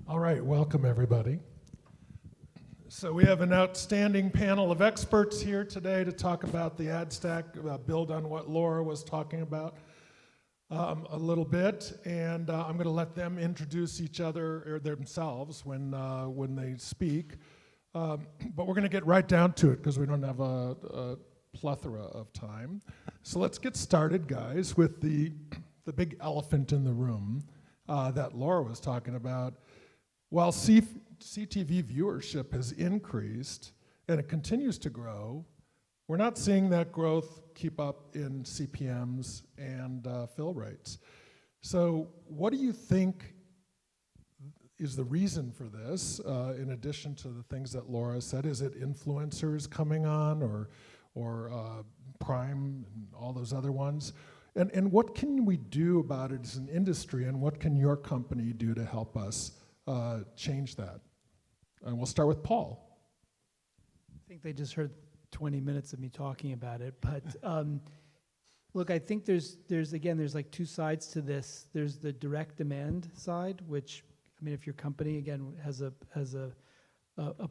All right, welcome everybody. So we have an outstanding panel of experts here today to talk about the ad stack, build on what Laura was talking about a little bit, and I'm going to let them introduce each other or themselves when they speak. But we're going to get right down to it because we don't have a plethora of time. So let's get started, guys, with the big elephant in the room that Laura was talking about. While CTV viewership has increased and it continues to grow, we're not seeing that growth keep up in CPMs and fill rates. So what do you think is the reason for this, in addition to the things that Laura said? Is it influencers coming on or Prime and all those other ones? And what can we do about it as an industry, and what can your company do to help us change that? And we'll start with Paul. I think they just heard 20 minutes of me talking about it, but look, I think there's like two sides to this. There's the direct demand side, which, I mean, if your company again has a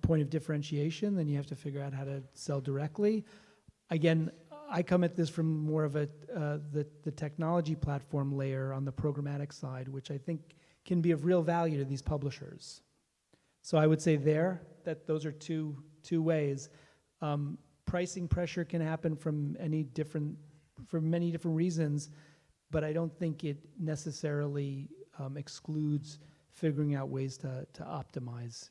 point of differentiation, then you have to figure out how to sell directly. Again, I come at this from more of the technology platform layer on the programmatic side, which I think can be of real value to these publishers. So I would say that those are two ways. Pricing pressure can happen for many different reasons, but I don't think it necessarily excludes figuring out ways to optimize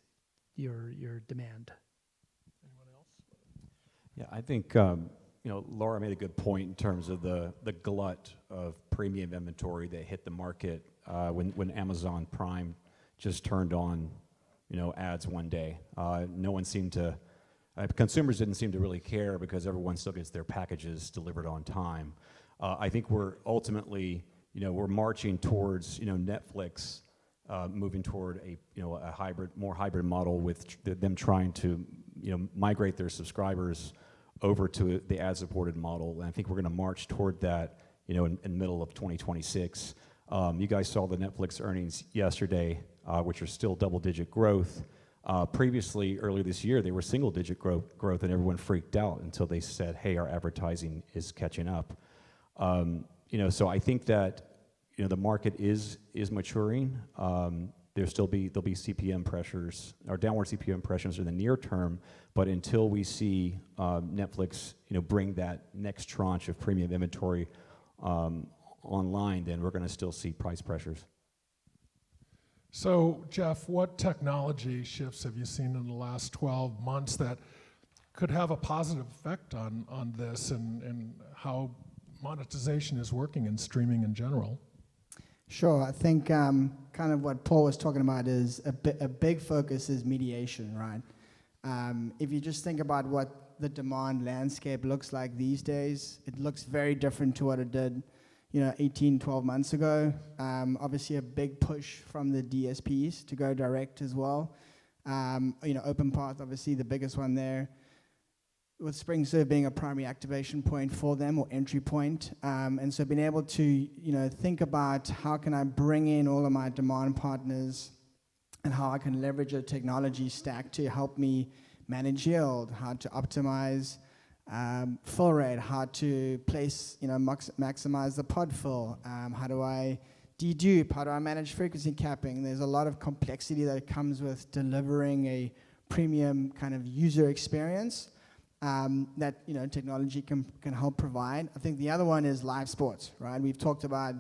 your demand. Anyone else? Yeah, I think Laura made a good point in terms of the glut of premium inventory that hit the market when Amazon Prime just turned on, ads one day. No one seemed to, consumers didn't seem to really care because everyone still gets their packages delivered on time. I think we're ultimately, we're marching towards, Netflix moving toward a more hybrid model with them trying to, migrate their subscribers over to the ad-supported model. And I think we're going to march toward that, in the middle of 2026. You guys saw the Netflix earnings yesterday, which are still double-digit growth. Previously, earlier this year, they were single-digit growth, and everyone freaked out until they said, "Hey, our advertising is catching up." So I think that the market is maturing. There'll be CPM pressures or downward CPM pressures in the near term, but until we see Netflix, bring that next tranche of premium inventory online, then we're going to still see price pressures. So, Geoff, what technology shifts have you seen in the last 12 months that could have a positive effect on this and how monetization is working in streaming in general? Sure. I think kind of what Paul was talking about is a big focus is mediation, right? If you just think about what the demand landscape looks like these days, it looks very different to what it did 18, 12 months ago. Obviously a big push from the DSPs to go direct as well. OpenPath, obviously the biggest one there, with SpringServe being a primary activation point for them or entry point. And so being able to, think about how can I bring in all of my demand partners and how I can leverage a technology stack to help me manage yield, how to optimize fill rate, how to place, maximize the pod fill, how do I dedupe, how do I manage frequency capping. There's a lot of complexity that comes with delivering a premium kind of user experience that technology can help provide. I think the other one is live sports, right? We've talked about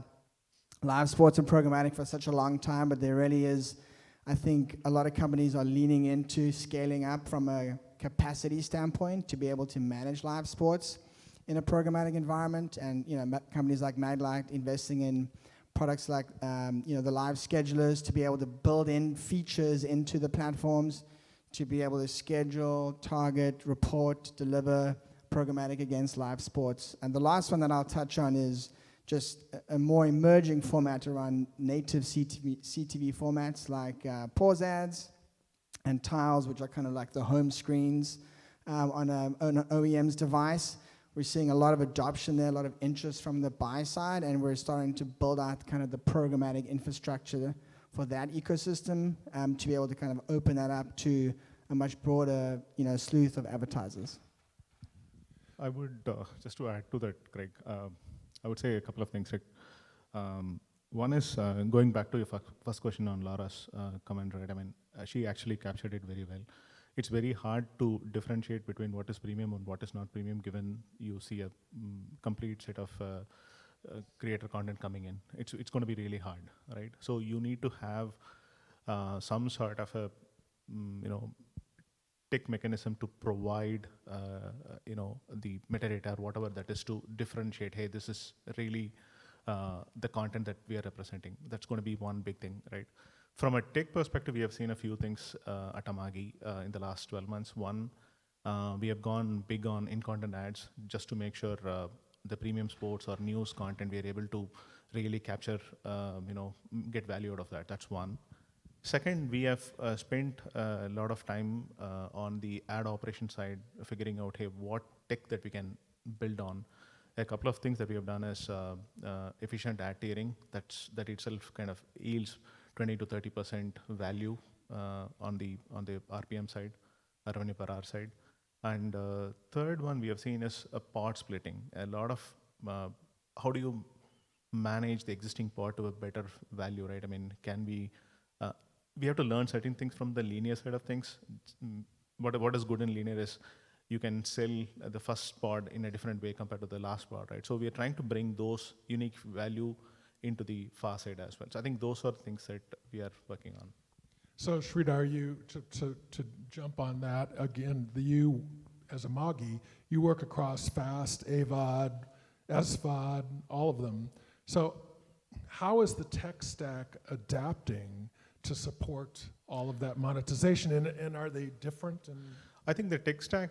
live sports and programmatic for such a long time, but there really is, I think a lot of companies are leaning into scaling up from a capacity standpoint to be able to manage live sports in a programmatic environment, and companies like Magnite investing in products like the live schedulers to be able to build in features into the platforms to be able to schedule, target, report, deliver programmatic against live sports. And the last one that I'll touch on is just a more emerging format around native CTV formats like pause ads and tiles, which are kind of like the home screens on an OEM's device. We're seeing a lot of adoption there, a lot of interest from the buy side, and we're starting to build out kind of the programmatic infrastructure for that ecosystem to be able to kind of open that up to a much broader, sleuth of advertisers? I would, just to add to that, Craig, I would say a couple of things. Rick. One is going back to your first question on Laura's comment, right? I mean, she actually captured it very well. It's very hard to differentiate between what is premium and what is not premium, given you see a complete set of creator content coming in. It's going to be really hard, right? So you need to have some sort of a, tech mechanism to provide, the metadata, whatever that is, to differentiate, hey, this is really the content that we are representing. That's going to be one big thing, right? From a tech perspective, we have seen a few things at Amagi in the last 12 months. One, we have gone big on in-content ads just to make sure the premium sports or news content, we are able to really capture, get value out of that. That's one. Second, we have spent a lot of time on the ad operation side, figuring out, hey, what tech that we can build on. A couple of things that we have done is efficient ad tiering. That itself kind of yields 20 to 30% value on the RPM side, revenue per hour side. And third one we have seen is a pod splitting. A lot of how do you manage the existing pod to a better value, right? I mean, we have to learn certain things from the linear side of things. What is good in linear is you can sell the first pod in a different way compared to the last pod, right? So we are trying to bring those unique value into the far side as well. So I think those are things that we are working on. So Sridhar, to jump on that, again, you as Amagi, you work across FAST, AVOD, SVOD, all of them. So how is the tech stack adapting to support all of that monetization, and are they different? I think the tech stack